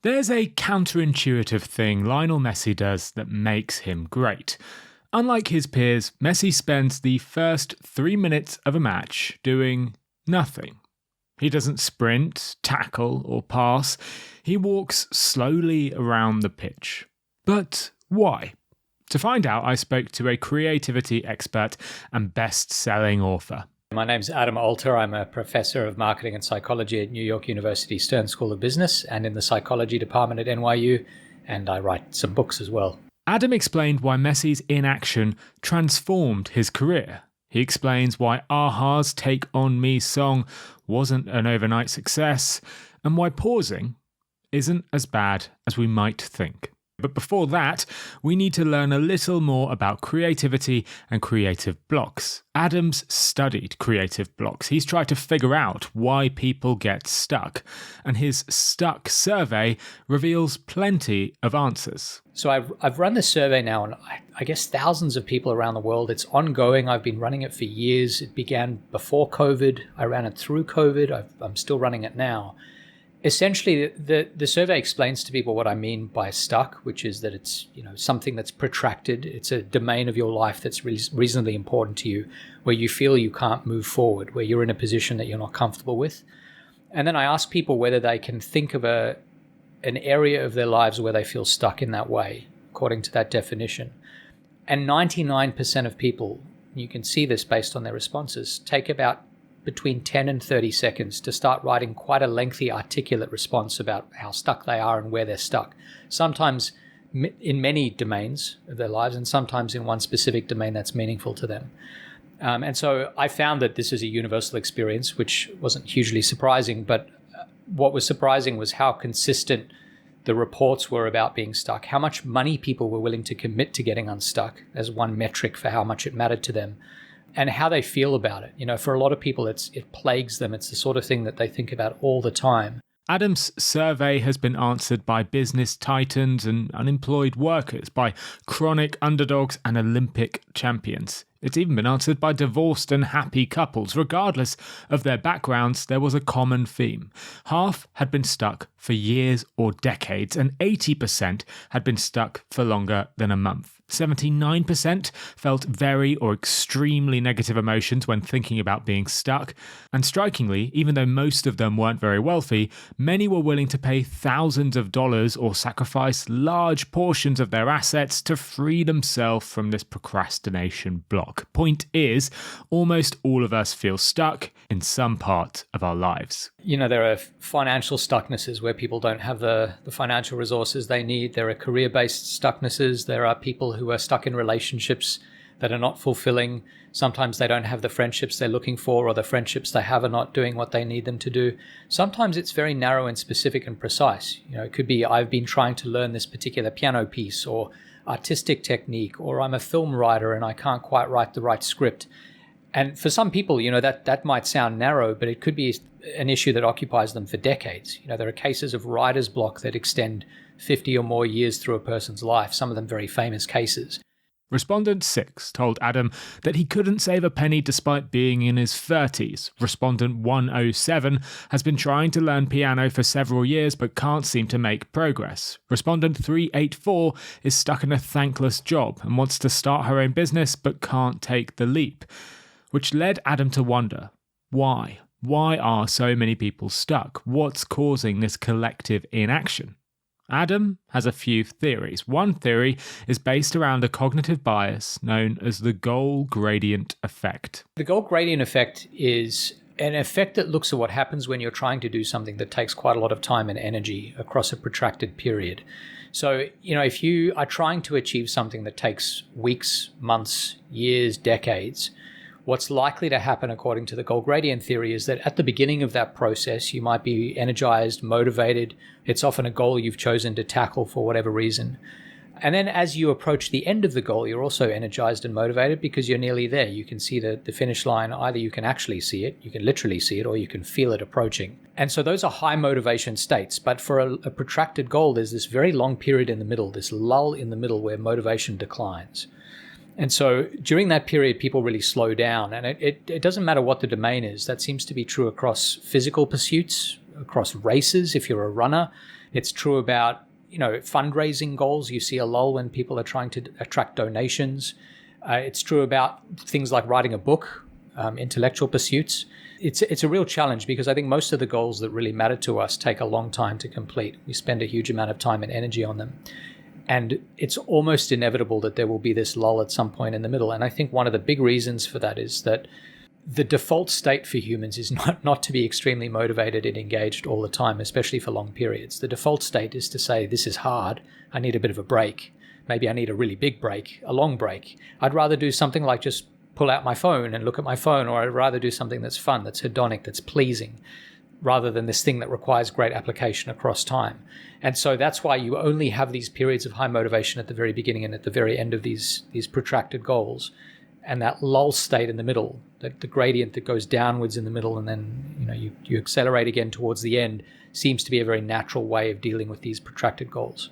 There's a counterintuitive thing Lionel Messi does that makes him great. Unlike his peers, Messi spends the first 3 minutes of a match doing nothing. He doesn't sprint, tackle, or pass. He walks slowly around the pitch. But why? To find out, I spoke to a creativity expert and best-selling author. My name's Adam Alter. I'm a professor of marketing and psychology at New York University Stern School of Business and in the psychology department at NYU, and I write some books as well. Adam explained why Messi's inaction transformed his career. He explains why a-ha's Take On Me song wasn't an overnight success, and why pausing isn't as bad as we might think. But before that, we need to learn a little more about creativity and creative blocks. Adam's studied creative blocks. He's tried to figure out why people get stuck, and his Stuck survey reveals plenty of answers. So I've run this survey now, and I guess thousands of people around the world. It's ongoing. I've been running it for years. It began before COVID. I ran it through COVID. I'm still running it now. Essentially, the survey explains to people what I mean by stuck, which is that it's something that's protracted. It's a domain of your life that's reasonably important to you, where you feel you can't move forward, where you're in a position that you're not comfortable with. And then I ask people whether they can think of an area of their lives where they feel stuck in that way, according to that definition. And 99% of people, you can see this based on their responses, take about between 10 and 30 seconds to start writing quite a lengthy, articulate response about how stuck they are and where they're stuck. Sometimes in many domains of their lives, and sometimes in one specific domain that's meaningful to them. And so I found that this is a universal experience, which wasn't hugely surprising, but what was surprising was how consistent the reports were about being stuck, how much money people were willing to commit to getting unstuck as one metric for how much it mattered to them, and how they feel about it. For a lot of people, it plagues them. It's the sort of thing that they think about all the time. Adam's survey has been answered by business titans and unemployed workers, by chronic underdogs and Olympic champions. It's even been answered by divorced and happy couples. Regardless of their backgrounds, there was a common theme. Half had been stuck for years or decades, and 80% had been stuck for longer than a month. 79% felt very or extremely negative emotions when thinking about being stuck. And strikingly, even though most of them weren't very wealthy, many were willing to pay thousands of dollars or sacrifice large portions of their assets to free themselves from this procrastination block. Point is, almost all of us feel stuck in some part of our lives. There are financial stucknesses where people don't have the financial resources they need. There are career-based stucknesses. There are people who are stuck in relationships that are not fulfilling. Sometimes they don't have the friendships they're looking for, or the friendships they have are not doing what they need them to do. Sometimes it's very narrow and specific and precise. It could be, I've been trying to learn this particular piano piece or artistic technique, or I'm a film writer and I can't quite write the right script. And for some people, that might sound narrow, but it could be an issue that occupies them for decades. There are cases of writer's block that extend 50 or more years through a person's life, some of them very famous cases. Respondent 6 told Adam that he couldn't save a penny despite being in his 30s. Respondent 107 has been trying to learn piano for several years but can't seem to make progress. Respondent 384 is stuck in a thankless job and wants to start her own business but can't take the leap. Which led Adam to wonder, why? Why are so many people stuck? What's causing this collective inaction? Adam has a few theories. One theory is based around a cognitive bias known as the goal gradient effect. The goal gradient effect is an effect that looks at what happens when you're trying to do something that takes quite a lot of time and energy across a protracted period. So, if you are trying to achieve something that takes weeks, months, years, decades, what's likely to happen according to the goal gradient theory is that at the beginning of that process, you might be energized, motivated. It's often a goal you've chosen to tackle for whatever reason. And then as you approach the end of the goal, you're also energized and motivated because you're nearly there. You can see the finish line. Either you can actually see it, you can literally see it, or you can feel it approaching. And so those are high motivation states. But for a protracted goal, there's this very long period in the middle, this lull in the middle where motivation declines. And so during that period, people really slow down. And it doesn't matter what the domain is. That seems to be true across physical pursuits, across races. If you're a runner, It's true about, fundraising goals. You see a lull when people are trying to attract donations. It's true about things like writing a book, intellectual pursuits. It's a real challenge because I think most of the goals that really matter to us take a long time to complete. We spend a huge amount of time and energy on them. And it's almost inevitable that there will be this lull at some point in the middle. And I think one of the big reasons for that is that the default state for humans is not to be extremely motivated and engaged all the time, especially for long periods. The default state is to say, this is hard, I need a bit of a break. Maybe I need a really big break, a long break. I'd rather do something like just pull out my phone and look at my phone, or I'd rather do something that's fun, that's hedonic, that's pleasing, rather than this thing that requires great application across time. And so that's why you only have these periods of high motivation at the very beginning and at the very end of these protracted goals. And that lull state in the middle, the gradient that goes downwards in the middle and then you accelerate again towards the end, seems to be a very natural way of dealing with these protracted goals.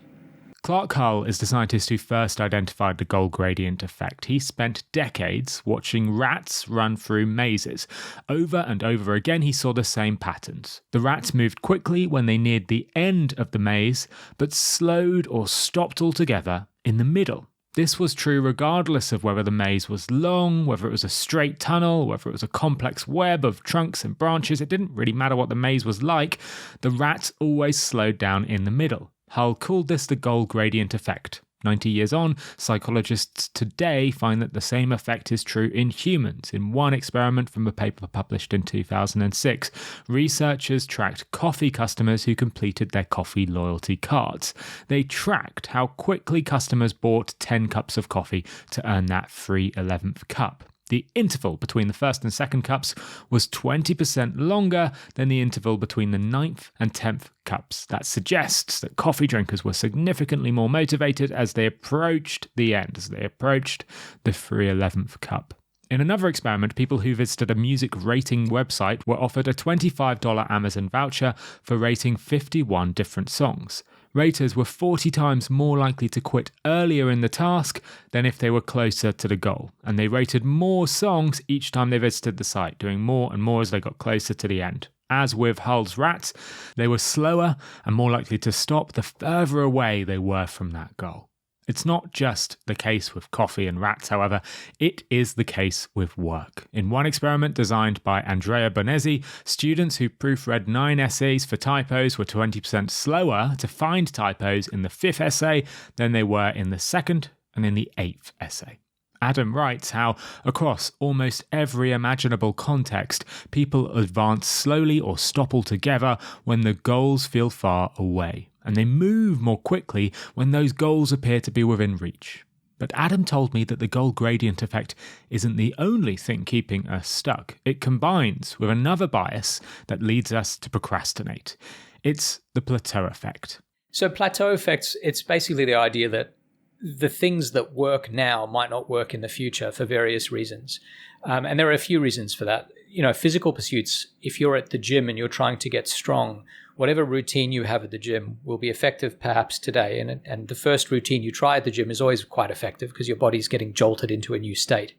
Clark Hull is the scientist who first identified the goal gradient effect. He spent decades watching rats run through mazes. Over and over again, he saw the same patterns. The rats moved quickly when they neared the end of the maze, but slowed or stopped altogether in the middle. This was true regardless of whether the maze was long, whether it was a straight tunnel, whether it was a complex web of trunks and branches. It didn't really matter what the maze was like. The rats always slowed down in the middle. Hull called this the goal gradient effect. 90 years on, psychologists today find that the same effect is true in humans. In one experiment from a paper published in 2006, researchers tracked coffee customers who completed their coffee loyalty cards. They tracked how quickly customers bought 10 cups of coffee to earn that free 11th cup. The interval between the first and second cups was 20% longer than the interval between the 9th and 10th cups. That suggests that coffee drinkers were significantly more motivated as they approached the end, as they approached the free 11th cup. In another experiment, people who visited a music rating website were offered a $25 Amazon voucher for rating 51 different songs. Raters were 40 times more likely to quit earlier in the task than if they were closer to the goal, and they rated more songs each time they visited the site, doing more and more as they got closer to the end. As with Hull's rats, they were slower and more likely to stop the further away they were from that goal. It's not just the case with coffee and rats, however, it is the case with work. In one experiment designed by Andrea Bonezzi, students who proofread 9 essays for typos were 20% slower to find typos in the 5th essay than they were in the 2nd and in the 8th essay. Adam writes how, across almost every imaginable context, people advance slowly or stop altogether when the goals feel far away, and they move more quickly when those goals appear to be within reach. But Adam told me that the goal gradient effect isn't the only thing keeping us stuck. It combines with another bias that leads us to procrastinate. It's the plateau effect. So plateau effects, it's basically the idea that the things that work now might not work in the future for various reasons. And there are a few reasons for that. Physical pursuits, if you're at the gym and you're trying to get strong, whatever routine you have at the gym will be effective perhaps today. And the first routine you try at the gym is always quite effective because your body's getting jolted into a new state.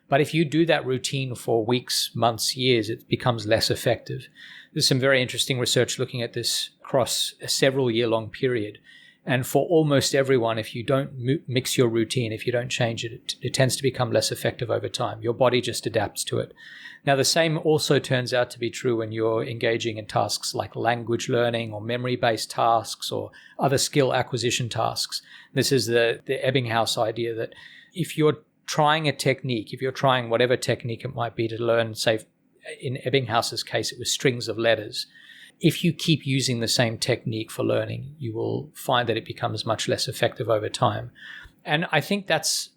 But if you do that routine for weeks, months, years, it becomes less effective. There's some very interesting research looking at this across a several year-long period. And for almost everyone, if you don't mix your routine, if you don't change it, it tends to become less effective over time. Your body just adapts to it. Now, the same also turns out to be true when you're engaging in tasks like language learning or memory-based tasks or other skill acquisition tasks. This is the Ebbinghaus idea that if you're trying a technique, if you're trying whatever technique it might be to learn, say, in Ebbinghaus's case, it was strings of letters. If you keep using the same technique for learning, you will find that it becomes much less effective over time. And I think that's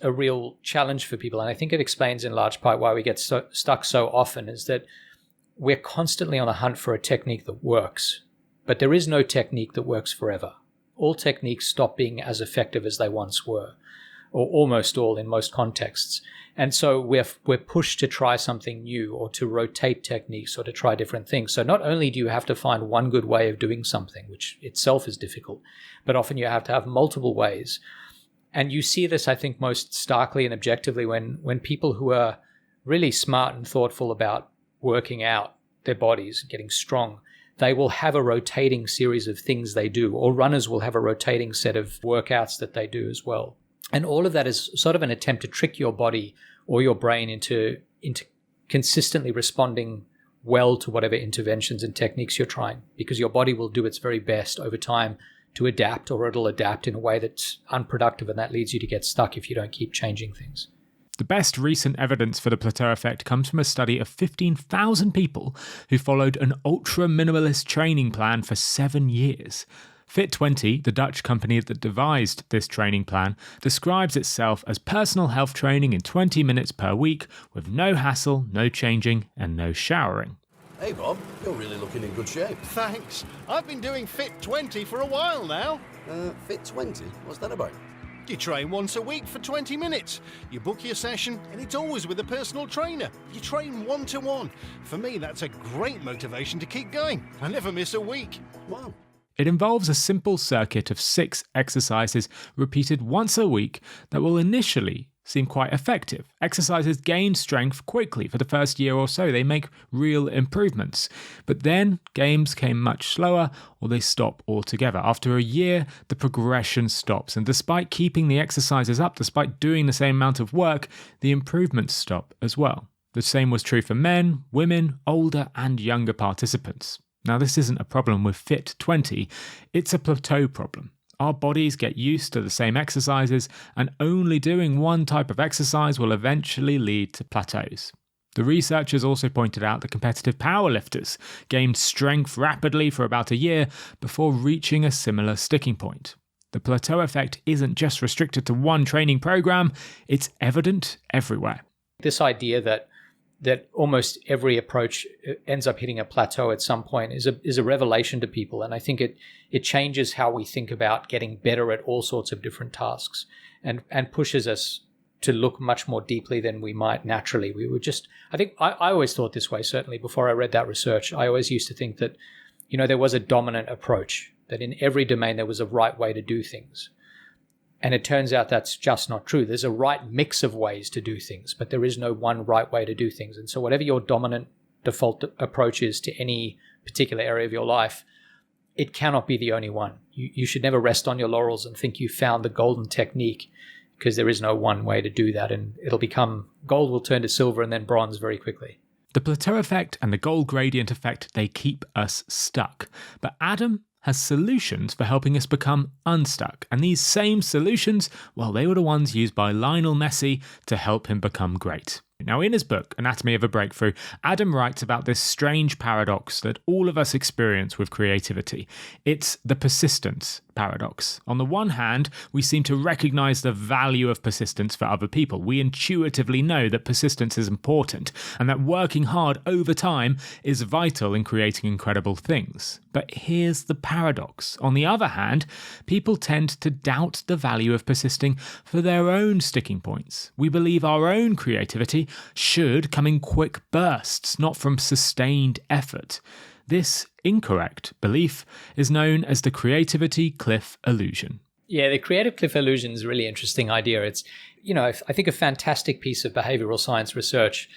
a real challenge for people. And I think it explains in large part why we get stuck so often, is that we're constantly on the hunt for a technique that works. But there is no technique that works forever. All techniques stop being as effective as they once were, or almost all in most contexts. And so we're pushed to try something new or to rotate techniques or to try different things. So not only do you have to find one good way of doing something, which itself is difficult, but often you have to have multiple ways. And you see this, I think, most starkly and objectively when people who are really smart and thoughtful about working out their bodies, getting strong, they will have a rotating series of things they do, or runners will have a rotating set of workouts that they do as well. And all of that is sort of an attempt to trick your body or your brain into consistently responding well to whatever interventions and techniques you're trying, because your body will do its very best over time to adapt, or it'll adapt in a way that's unproductive, and that leads you to get stuck if you don't keep changing things. The best recent evidence for the plateau effect comes from a study of 15,000 people who followed an ultra-minimalist training plan for 7 years. Fit20, the Dutch company that devised this training plan, describes itself as personal health training in 20 minutes per week with no hassle, no changing, and no showering. Hey Bob, you're really looking in good shape. Thanks. I've been doing Fit20 for a while now. Fit20? What's that about? You train once a week for 20 minutes. You book your session, and it's always with a personal trainer. You train one-to-one. For me, that's a great motivation to keep going. I never miss a week. Wow. It involves a simple circuit of 6 exercises repeated once a week that will initially seem quite effective. Exercises gain strength quickly for the first year or so. They make real improvements. But then gains came much slower, or they stop altogether. After a year, the progression stops. And despite keeping the exercises up, despite doing the same amount of work, the improvements stop as well. The same was true for men, women, older and younger participants. Now, this isn't a problem with Fit20, it's a plateau problem. Our bodies get used to the same exercises, and only doing one type of exercise will eventually lead to plateaus. The researchers also pointed out that competitive powerlifters gained strength rapidly for about a year before reaching a similar sticking point. The plateau effect isn't just restricted to one training program, it's evident everywhere. This idea that almost every approach ends up hitting a plateau at some point is a revelation to people. And I think it changes how we think about getting better at all sorts of different tasks, and pushes us to look much more deeply than we might naturally. I always thought this way, certainly before I read that research. I always used to think that, there was a dominant approach, that in every domain there was a right way to do things. And it turns out that's just not true. There's a right mix of ways to do things, but there is no one right way to do things. And so whatever your dominant default approach is to any particular area of your life, it cannot be the only one. You should never rest on your laurels and think you found the golden technique, because there is no one way to do that. And gold will turn to silver and then bronze very quickly. The plateau effect and the gold gradient effect, they keep us stuck. But Adam has solutions for helping us become unstuck. And these same solutions, well, they were the ones used by Lionel Messi to help him become great. Now, in his book, Anatomy of a Breakthrough, Adam writes about this strange paradox that all of us experience with creativity. It's the persistence paradox. On the one hand, we seem to recognize the value of persistence for other people. We intuitively know that persistence is important and that working hard over time is vital in creating incredible things. But here's the paradox. On the other hand, people tend to doubt the value of persisting for their own sticking points. We believe our own creativity should come in quick bursts, not from sustained effort. This incorrect belief is known as the creativity cliff illusion. Yeah, the creative cliff illusion is a really interesting idea. It's, I think a fantastic piece of behavioral science research.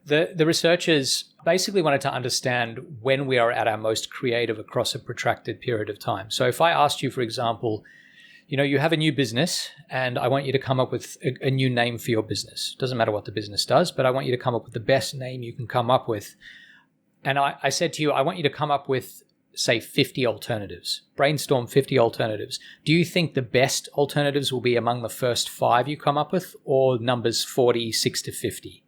The researchers basically wanted to understand when we are at our most creative across a protracted period of time. So if I asked you, for example, you have a new business and I want you to come up with a new name for your business. Doesn't matter what the business does, but I want you to come up with the best name you can come up with. And I said to you, I want you to come up with, say, 50 alternatives. Brainstorm 50 alternatives. Do you think the best alternatives will be among the first 5 you come up with, or numbers 46 to 50?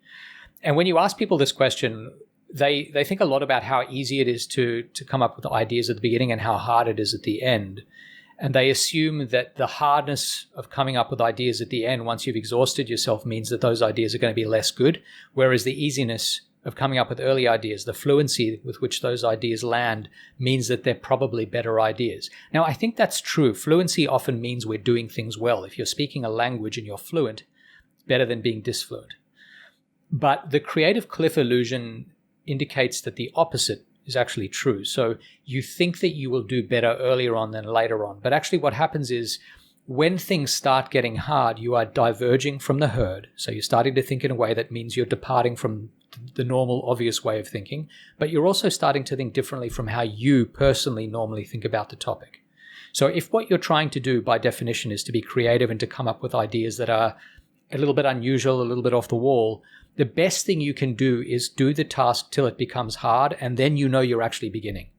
And when you ask people this question, they think a lot about how easy it is to come up with ideas at the beginning and how hard it is at the end. And they assume that the hardness of coming up with ideas at the end, once you've exhausted yourself, means that those ideas are going to be less good, whereas the easiness of coming up with early ideas, the fluency with which those ideas land, means that they're probably better ideas. Now, I think that's true. Fluency often means we're doing things well. If you're speaking a language and you're fluent, it's better than being disfluent. But the creative cliff illusion indicates that the opposite is actually true. So you think that you will do better earlier on than later on. But actually what happens is when things start getting hard, you are diverging from the herd. So you're starting to think in a way that means you're departing from the normal, obvious way of thinking, but you're also starting to think differently from how you personally normally think about the topic. So if what you're trying to do by definition is to be creative and to come up with ideas that are a little bit unusual, a little bit off the wall, the best thing you can do is do the task till it becomes hard, and then you know you're actually beginning.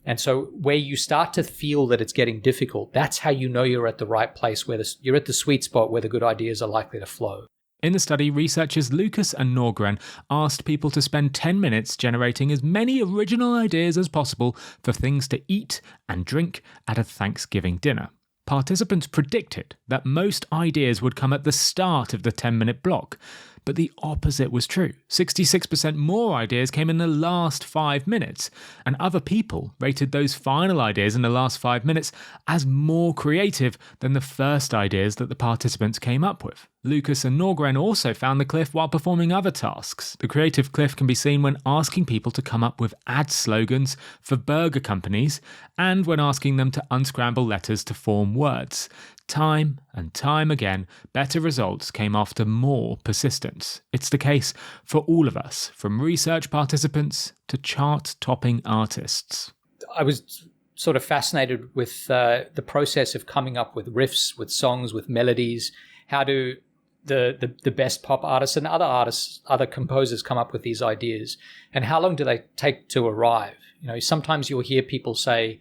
And so where you start to feel that it's getting difficult, that's how you know you're at the right place, where you're at the sweet spot where the good ideas are likely to flow. In the study, researchers Lucas and Norgren asked people to spend 10 minutes generating as many original ideas as possible for things to eat and drink at a Thanksgiving dinner. Participants predicted that most ideas would come at the start of the 10-minute block, but the opposite was true. 66% more ideas came in the last 5 minutes, and other people rated those final ideas in the last 5 minutes as more creative than the first ideas that the participants came up with. Lucas and Norgren also found the cliff while performing other tasks. The creative cliff can be seen when asking people to come up with ad slogans for burger companies and when asking them to unscramble letters to form words. Time and time again, better results came after more persistence. It's the case for all of us, from research participants to chart-topping artists. I was sort of fascinated with the process of coming up with riffs, with songs, with melodies. How do the best pop artists and other composers come up with these ideas? And how long do they take to arrive? You know, sometimes you'll hear people say,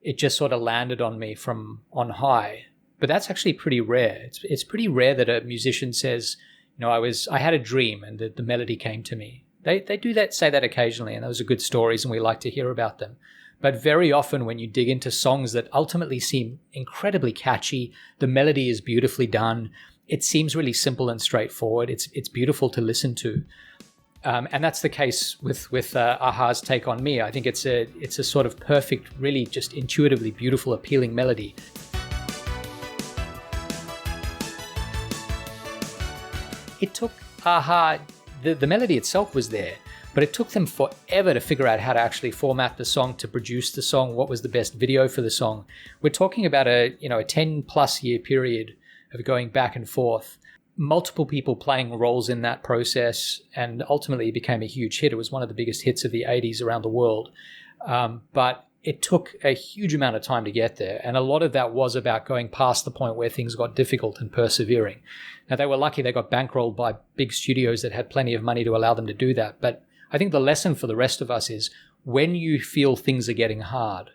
it just sort of landed on me from on high. But that's actually pretty rare. It's pretty rare that a musician says, you know, I had a dream and the melody came to me. They do say that occasionally, and those are good stories and we like to hear about them. But very often when you dig into songs that ultimately seem incredibly catchy, the melody is beautifully done, it seems really simple and straightforward. It's beautiful to listen to. And that's the case with Aha's Take On Me. I think it's a sort of perfect, really just intuitively beautiful, appealing melody. It took Aha, the melody itself was there, but it took them forever to figure out how to actually format the song, to produce the song, what was the best video for the song. We're talking about a 10 plus year period of going back and forth, multiple people playing roles in that process, and ultimately it became a huge hit. It was one of the biggest hits of the 80s around the world. But it took a huge amount of time to get there. And a lot of that was about going past the point where things got difficult and persevering. Now, they were lucky they got bankrolled by big studios that had plenty of money to allow them to do that. But I think the lesson for the rest of us is when you feel things are getting hard,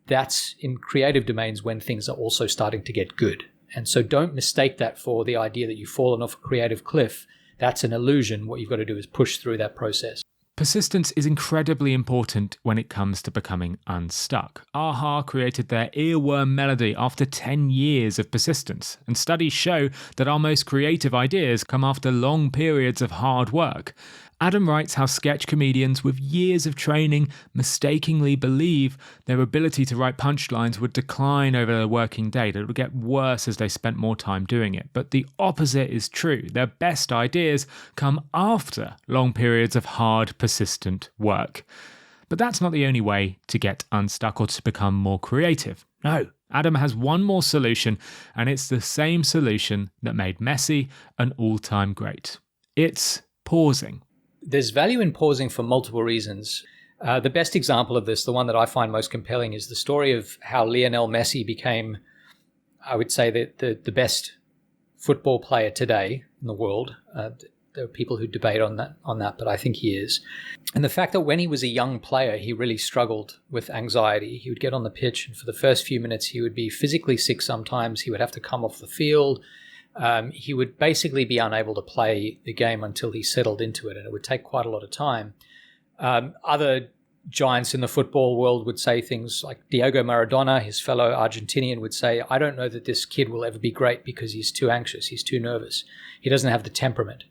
that's in creative domains when things are also starting to get good. And so don't mistake that for the idea that you've fallen off a creative cliff. That's an illusion. What you've got to do is push through that process. Persistence is incredibly important when it comes to becoming unstuck. Aha created their earworm melody after 10 years of persistence, and studies show that our most creative ideas come after long periods of hard work. Adam writes how sketch comedians with years of training mistakenly believe their ability to write punchlines would decline over their working day, that it would get worse as they spent more time doing it. But the opposite is true. Their best ideas come after long periods of hard, persistent work. But that's not the only way to get unstuck or to become more creative. No, Adam has one more solution, and it's the same solution that made Messi an all-time great. It's pausing. There's value in pausing for multiple reasons. The best example of this, the one that I find most compelling, is the story of how Lionel Messi became, I would say, the best football player today in the world. There are people who debate on that, but I think he is. And the fact that when he was a young player, he really struggled with anxiety. He would get on the pitch, and for the first few minutes, he would be physically sick sometimes. He would have to come off the field. He would basically be unable to play the game until he settled into it, and it would take quite a lot of time. Other giants in the football world would say things like Diego Maradona, his fellow Argentinian, would say, I don't know that this kid will ever be great because he's too anxious, he's too nervous, he doesn't have the temperament.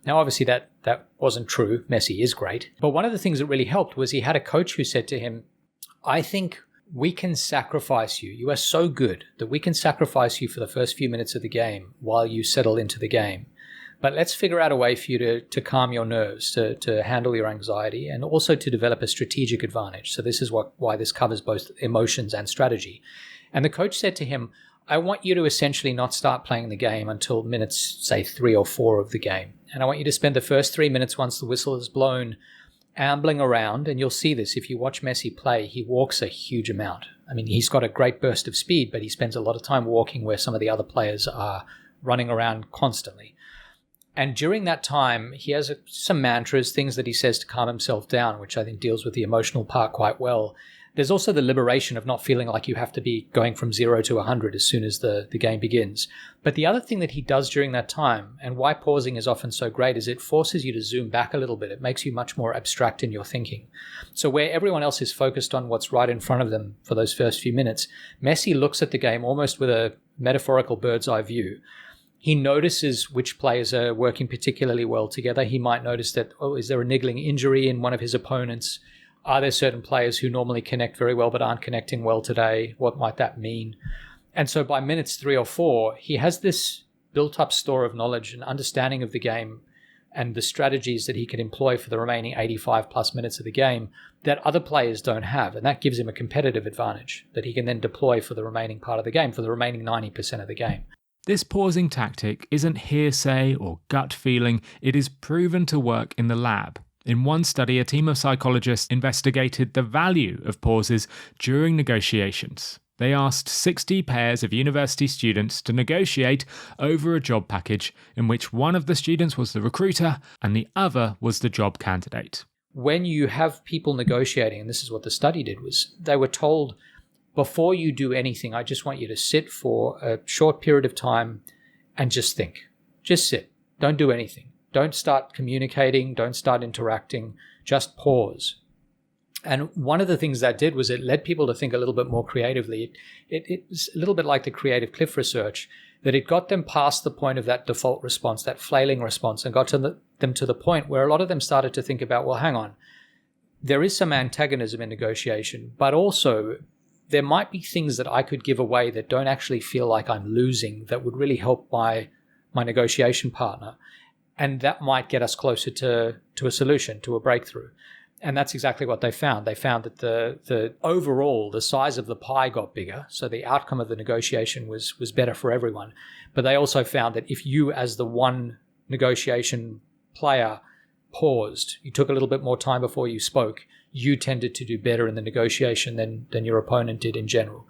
Now, obviously, that wasn't true. Messi is great. But one of the things that really helped was he had a coach who said to him, I think we can sacrifice you. You are so good that we can sacrifice you for the first few minutes of the game while you settle into the game. But let's figure out a way for you to calm your nerves, to handle your anxiety, and also to develop a strategic advantage. So this is why this covers both emotions and strategy. And the coach said to him, I want you to essentially not start playing the game until minutes, say 3 or 4 of the game. And I want you to spend the first 3 minutes once the whistle is blown ambling around, and you'll see this. If you watch Messi play, he walks a huge amount. I mean, he's got a great burst of speed, but he spends a lot of time walking where some of the other players are running around constantly. And during that time, he has some mantras, things that he says to calm himself down, which I think deals with the emotional part quite well. There's also the liberation of not feeling like you have to be going from 0 to 100 as soon as the game begins. But the other thing that he does during that time, and why pausing is often so great, is it forces you to zoom back a little bit. It makes you much more abstract in your thinking. So where everyone else is focused on what's right in front of them for those first few minutes, Messi looks at the game almost with a metaphorical bird's eye view. He notices which players are working particularly well together. He might notice that, is there a niggling injury in one of his opponents? Are there certain players who normally connect very well but aren't connecting well today? What might that mean? And so by minutes 3 or 4, he has this built-up store of knowledge and understanding of the game and the strategies that he can employ for the remaining 85-plus minutes of the game that other players don't have. And that gives him a competitive advantage that he can then deploy for the remaining part of the game, for the remaining 90% of the game. This pausing tactic isn't hearsay or gut feeling, it is proven to work in the lab. In one study, a team of psychologists investigated the value of pauses during negotiations. They asked 60 pairs of university students to negotiate over a job package in which one of the students was the recruiter and the other was the job candidate. When you have people negotiating, and this is what the study did, was they were told, before you do anything, I just want you to sit for a short period of time and just think. Just sit. Don't do anything. Don't start communicating. Don't start interacting. Just pause. And one of the things that did was it led people to think a little bit more creatively. It was a little bit like the creative cliff research, that it got them past the point of that default response, that flailing response, and got them to the point where a lot of them started to think about, well, hang on, there is some antagonism in negotiation, but also there might be things that I could give away that don't actually feel like I'm losing, that would really help my negotiation partner. And that might get us closer to a solution, to a breakthrough. And that's exactly what they found. They found that the overall, the size of the pie got bigger. So the outcome of the negotiation was better for everyone. But they also found that if you, as the one negotiation player, paused, you took a little bit more time before you spoke, you tended to do better in the negotiation than your opponent did in general.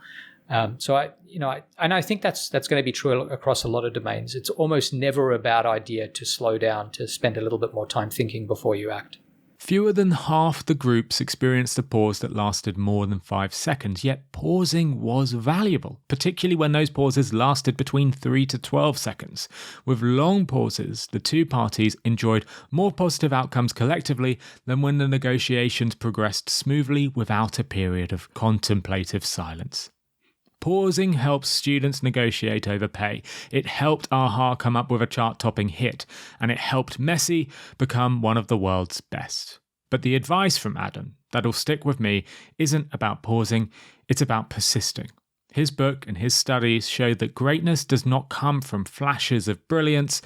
So I think that's going to be true across a lot of domains. It's almost never a bad idea to slow down, to spend a little bit more time thinking before you act. Fewer than half the groups experienced a pause that lasted more than 5 seconds, yet pausing was valuable, particularly when those pauses lasted between 3 to 12 seconds. With long pauses, the two parties enjoyed more positive outcomes collectively than when the negotiations progressed smoothly without a period of contemplative silence. Pausing helps students negotiate over pay. It helped Aha come up with a chart-topping hit, and it helped Messi become one of the world's best. But the advice from Adam that'll stick with me isn't about pausing, it's about persisting. His book and his studies show that greatness does not come from flashes of brilliance,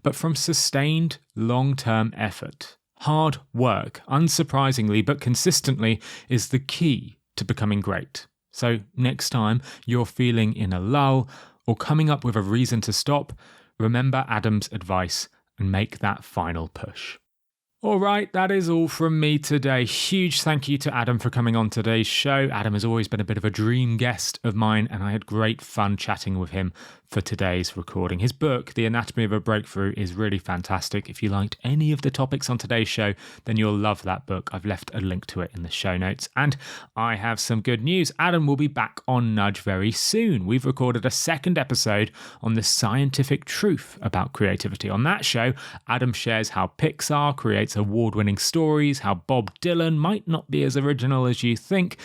but from sustained, long-term effort. Hard work, unsurprisingly but consistently, is the key to becoming great. So next time you're feeling in a lull or coming up with a reason to stop, remember Adam's advice and make that final push. All right, that is all from me today. Huge thank you to Adam for coming on today's show. Adam has always been a bit of a dream guest of mine, and I had great fun chatting with him for today's recording. His book, The Anatomy of a Breakthrough, is really fantastic. If you liked any of the topics on today's show, then you'll love that book. I've left a link to it in the show notes. And I have some good news. Adam will be back on Nudge very soon. We've recorded a second episode on the scientific truth about creativity. On that show, Adam shares how Pixar creates award-winning stories, how Bob Dylan might not be as original as you think,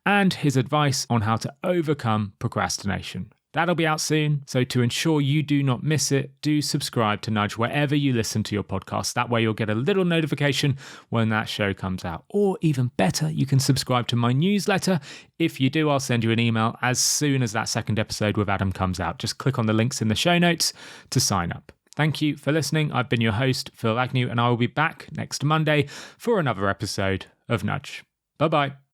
and his advice on how to overcome procrastination. That'll be out soon, so to ensure you do not miss it, do subscribe to Nudge wherever you listen to your podcast. That way you'll get a little notification when that show comes out. Or even better, you can subscribe to my newsletter. If you do, I'll send you an email as soon as that second episode with Adam comes out. Just click on the links in the show notes to sign up. Thank you for listening. I've been your host, Phil Agnew, and I will be back next Monday for another episode of Nudge. Bye-bye.